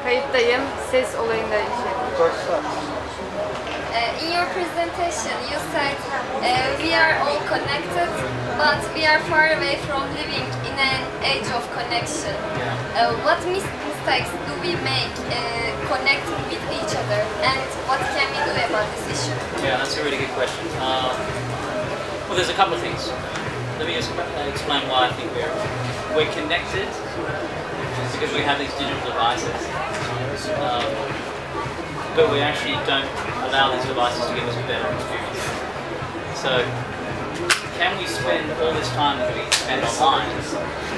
Kayıttayım. Ses olayında In your presentation, you said we are all connected, but we are far away from living in an age of connection. What mistakes do we make connecting with each other, and what can we do about this issue? Yeah, that's a really good question. Well, there's a couple of things. Let me just explain why I think we're connected because we have these digital devices. But we actually don't allow these devices to give us a better experience. So, can we spend all this time that we spend online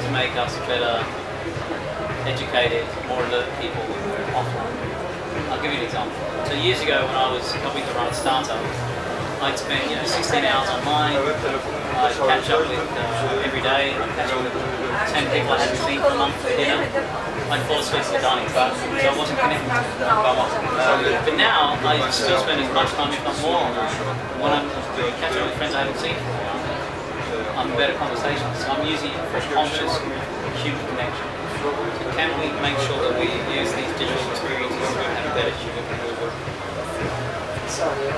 to make us better educated, more alert people offline? I'll give you an example. So years ago when I was helping to run a startup, I'd spend 16 hours online, I'd catch up with every day, I'd catch up with 10 people I hadn't seen for a month for dinner. I'd fall asleep at the dining table, so I wasn't connected. But now, I still spend as much time, if not more, when I'm catching up with friends I haven't seen for a while. I'm better conversations. So I'm using it for conscious human connection. So can we make sure that we use these digital experiences to have a better human connection?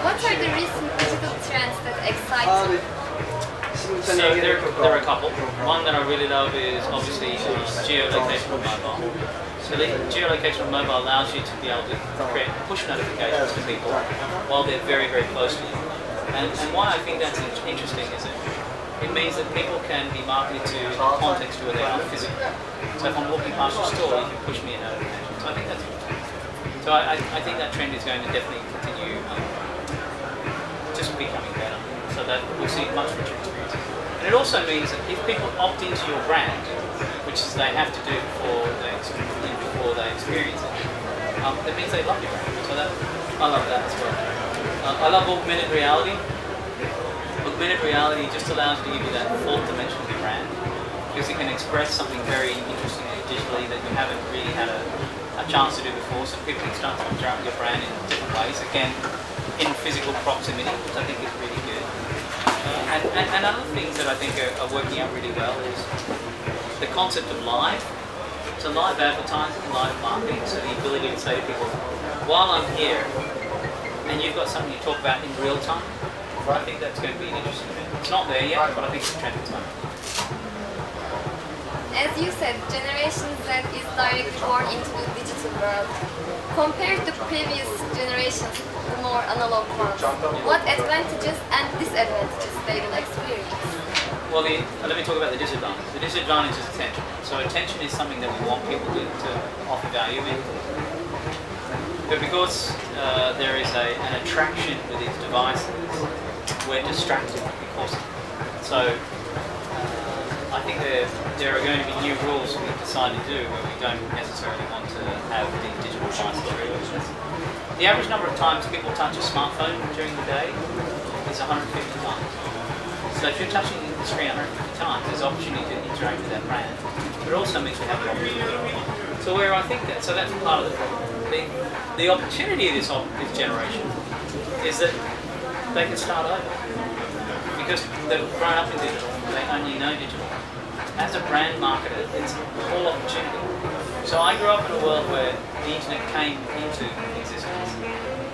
What are the recent digital trends that excite you? So there are a couple. One that I really love is obviously geolocation on mobile. So the geolocation on mobile allows you to be able to create push notifications to people while they're very, very close to you. And why I think that's interesting is that it means that people can be marketed to in the context where they are physically. So if I'm walking past your store, you can push me a notification. So I think that's interesting. So I think that trend is going to definitely continue just becoming better. So that we'll see much richer experiences. And it also means that if people opt into your brand, which is they have to do before they experience it, that means they love your brand. So I love that as well. I love augmented reality. Augmented reality just allows you to give you that fourth dimension of your brand, because it can express something very interesting digitally that you haven't really had a chance to do before. So people can start to interact with your brand in different ways. Again, in physical proximity, which I think is really good. And other things that I think are working out really well is the concept of live. So live advertising, live marketing, so the ability to say to people, while I'm here and you've got something to talk about in real time, I think that's going to be an interesting trend. It's not there yet, but I think it's a trend at the moment. As you said, Generation Z is directly born into the digital world. Compared to previous generations, the more analog ones, what advantages and disadvantages they will experience? Well, let me talk about the disadvantage. The disadvantage is attention. So attention is something that we want people to offer value in. But because there is an attraction with these devices, we're distracted because of it. So I think there are going to be new rules we decide to do where we don't necessarily want to have these digital devices. The average number of times people touch a smartphone during the day is 150 times. So if you're touching the screen 150 times, there's opportunity to interact with that brand. But it also means we have the opportunity. So where I think that, so that's part of the problem. The opportunity of this generation is that they can start over. Because they've grown up in digital, they only know digital. As a brand marketer, it's all opportunity. So I grew up in a world where the internet came into existence.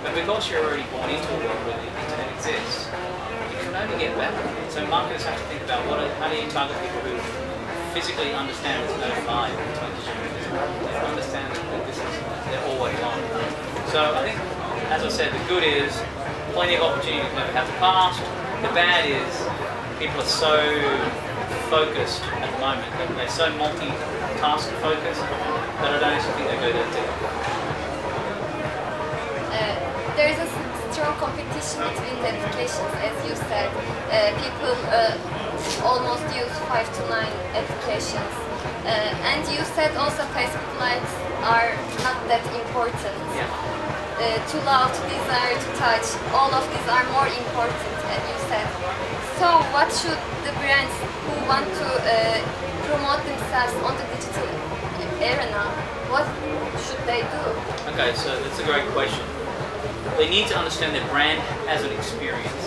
But because you're already born into a world where the internet exists, you can only get better. So marketers have to think about how do you target people who physically understand there's no divide between digital and physical. They understand that they're always on. So I think, as I said, the good is plenty of opportunities never have the past. The bad is people are so focused at the moment, they're so multi-task focused that I don't actually think they go that deep. There is a strong competition between the applications, as you said. People almost use 5 to 9 applications. And you said also Facebook Lives are not that important. Yeah. To love, to desire, to touch, all of these are more important, as you said. So what should the brands who want to promote themselves on the digital arena, what should they do? Okay, so that's a great question. They need to understand their brand as an experience.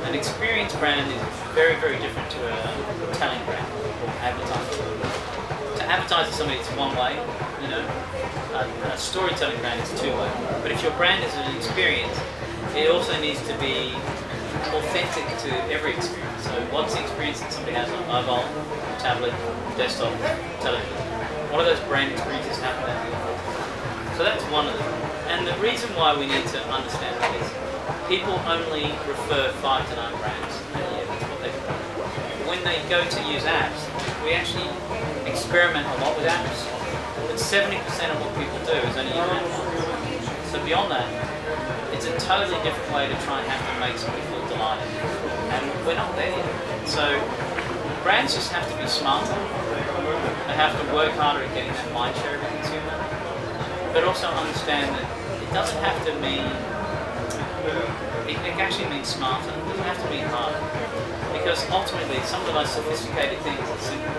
An experience brand is very, very different to a telling brand or advertising. To advertising somebody is one way, you know. A storytelling brand is two-way. But if your brand is an experience, it also needs to be authentic to every experience. So what's the experience that somebody has on mobile, tablet, desktop, television? What are those brand experiences happening? So that's one of them. And the reason why we need to understand that is people only refer 5 to 9 brands a year. That's what they do. When they go to use apps, we actually experiment a lot with apps. But 70% of what people do is only use apps. So beyond that, it's a totally different way to try and have to make somebody feel delighted. And we're not there yet. So brands just have to be smarter. They have to work harder at getting that mind share of the consumer. But also understand that it doesn't have to mean, it actually means smarter. It doesn't have to be harder. Because ultimately, some of the most sophisticated things are simple.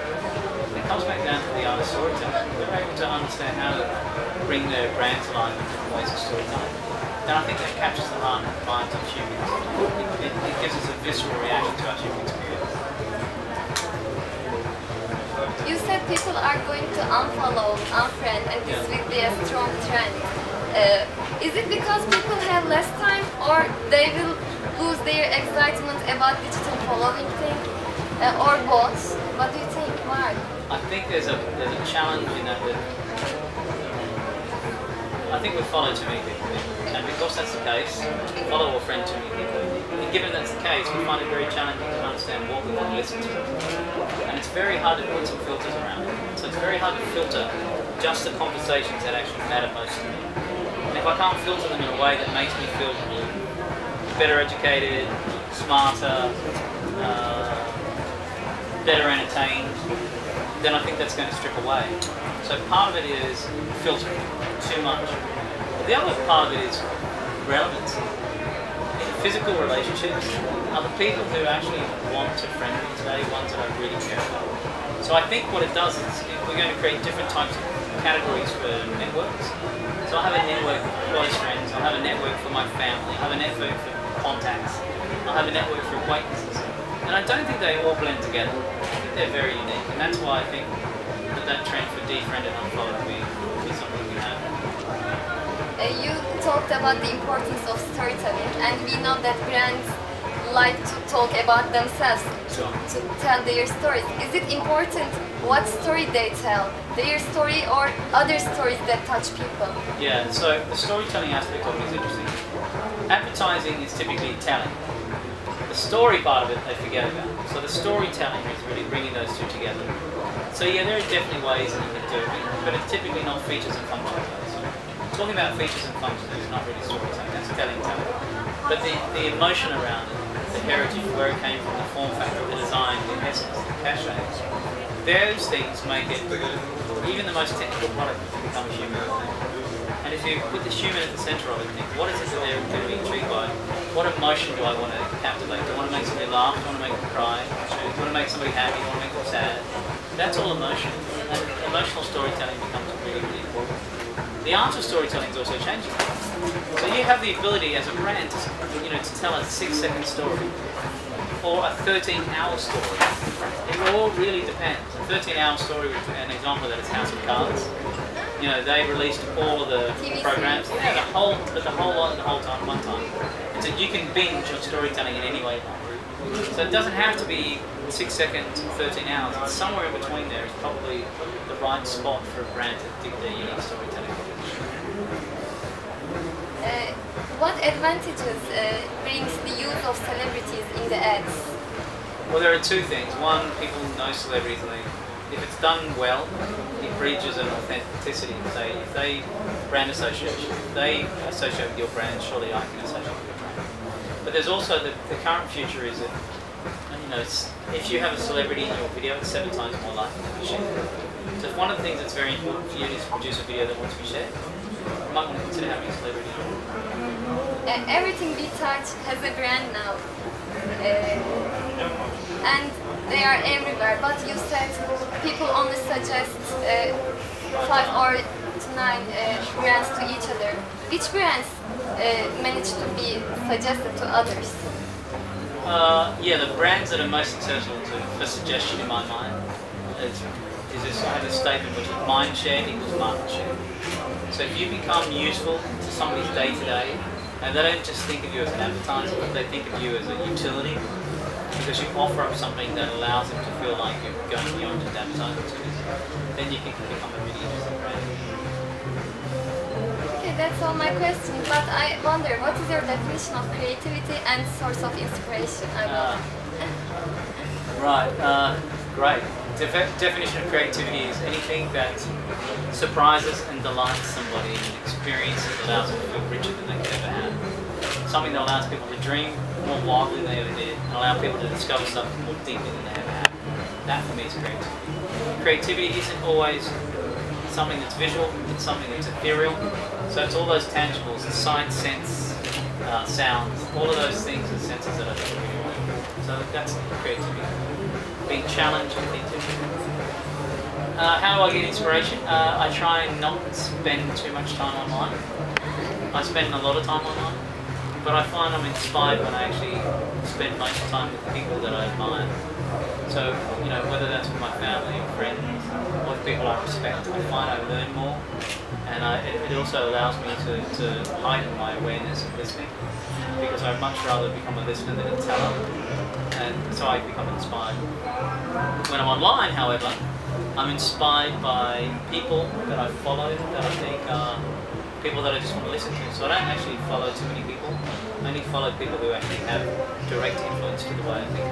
It comes back down to the art of storytelling. They're able to understand how to bring their brand to life in different ways of storytelling. And I think that captures the heart and minds of humans. It gives us a visceral reaction to our human experience. You said people are going to unfollow, unfriend, and this will be a strong trend. Is it because people have less time, or they will lose their excitement about digital following thing, or both? What do you think? Why? I think there's a challenge in that. I think we follow too many people, and because that's the case, follow or friend too many people. And given that's the case, we find it very challenging to understand what we want to listen to. And it's very hard to put some filters around it. So it's very hard to filter just the conversations that actually matter most to me. And if I can't filter them in a way that makes me feel better educated, smarter, better entertained, then I think that's going to strip away. So part of it is filtering too much. The other part of it is relevancy. In physical relationships, are the people who actually want to friend me today ones that I really care about. So I think what it does is we're going to create different types of categories for networks. So I have a network for close friends, I have a network for my family, I have a network for contacts, I have a network for acquaintances. And I don't think they all blend together. I think they're very unique, and that's why I think that trend for defriend and unfollow will be something we have. You talked about the importance of storytelling, and we know that brands like to talk about themselves, to tell their stories. Is it important what story they tell? Their story or other stories that touch people? Yeah, so the storytelling aspect of it is interesting. Advertising is typically telling. The story part of it they forget about. So the storytelling is really bringing those two together. So yeah, there are definitely ways that you can do it, but it's typically not features and functions. So talking about features and functions is not really storytelling, that's telling. But the emotion around it, the heritage, where it came from, the form factor, the design, the essence, the cachet, those things make it, even the most technical product become human. And if you put the human at the centre of it, think, what is it that they're going to be intrigued by? What emotion do I want to captivate? Do I want to make somebody laugh? Do I want to make them cry? Do I want to make somebody happy? Do I want to make them sad? That's all emotion. And emotional storytelling becomes really, really important. The art of storytelling is also changing. So you have the ability as a brand to, to tell a 6-second story or a 13-hour story. It all really depends. A 13-hour story, an example of that is House of Cards. They released all of the programs, the whole lot at the whole time, one time. And so you can binge on storytelling in any way you want. So it doesn't have to be 6 seconds, 13 hours. It's somewhere in between there is probably the right spot for a brand to dig their unique storytelling. What advantages brings the use of celebrities in the ads? Well, there are two things. One, people know celebrities, and if it's done well, it bridges an authenticity. Say, if they brand association, if they associate with your brand, surely I can associate with your brand. But there's also the current future is that, if you have a celebrity in your video, it's 7 times more likely to be shared. So if one of the things that's very important for you is to produce a video that wants to be shared, you might want to consider having a celebrity on it. Everything we touch has a brand now. And they are everywhere, but you said people only suggest 5 or 9 brands to each other. Which brands manage to be suggested to others? Yeah, the brands that are most successful for suggestion in my mind is is this, I have a statement which is mind shared equals market share. So if you become useful to somebody's day to day, and they don't just think of you as an advertiser, but they think of you as a utility, because you offer up something that allows them to feel like you're going beyond just advertising activities, then you can become a really interesting brand. Okay, that's all my questions. But I wonder, what is your definition of creativity and source of inspiration? Right, great. Definition of creativity is anything that surprises and delights somebody in an experience that allows them to feel richer than they could ever have. Something that allows people to dream more wildly than they ever did, and allow people to discover something more deeply than they ever have. That for me is creativity. Creativity isn't always something that's visual, it's something that's ethereal. So it's all those tangibles, the sight, sense, sounds, all of those things and senses that I think really like. So that's creativity. Being challenged and creativity. How do I get inspiration? I try and not spend too much time online. I spend a lot of time online, but I find I'm inspired when I actually spend most of the time with the people that I admire. So, you know, whether that's with my family or friends, or with people I respect, I find I learn more, and it also allows me to heighten my awareness of listening, because I'd much rather become a listener than a teller, and so I become inspired. When I'm online, however, I'm inspired by people that I follow that I think are people that I just want to listen to. So I don't actually follow too many people. I only follow people who actually have direct influence to the way I think.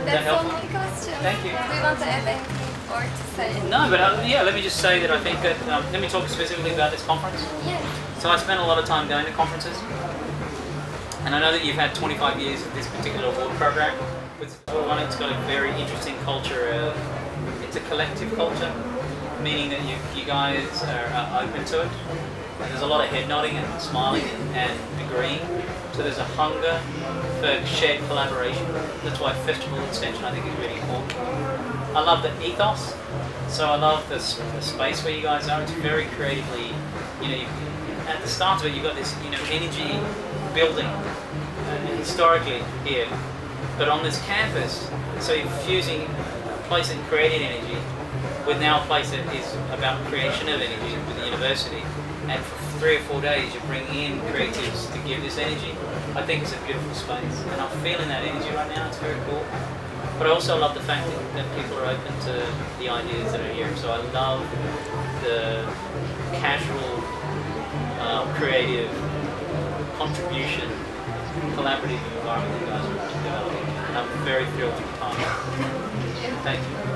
That's all my questions. Thank you. Do you want to add anything or to say? No, but yeah, let me just say that I think that, let me talk specifically about this conference. Yeah. So I spent a lot of time going to conferences, and I know that you've had 25 years of this particular award program. It's got a very interesting culture of, it's a collective culture, meaning that you guys are open to it. And there's a lot of head nodding and smiling and agreeing. So there's a hunger for shared collaboration. That's why festival extension I think is really important. I love the ethos. So I love the space where you guys are. It's very creatively, you know, at the start of it you've got this, you know, energy building historically here. But on this campus, so you're fusing a place that created energy with now a place that is about creation of energy with the university. And for 3 or 4 days you're bringing in creatives to give this energy. I think it's a beautiful space, and I'm feeling that energy right now. It's very cool. But I also love the fact that people are open to the ideas that are here. So I love the casual, creative contribution, collaborative environment that you guys are developing. And I'm very thrilled to be part of it. Thank you.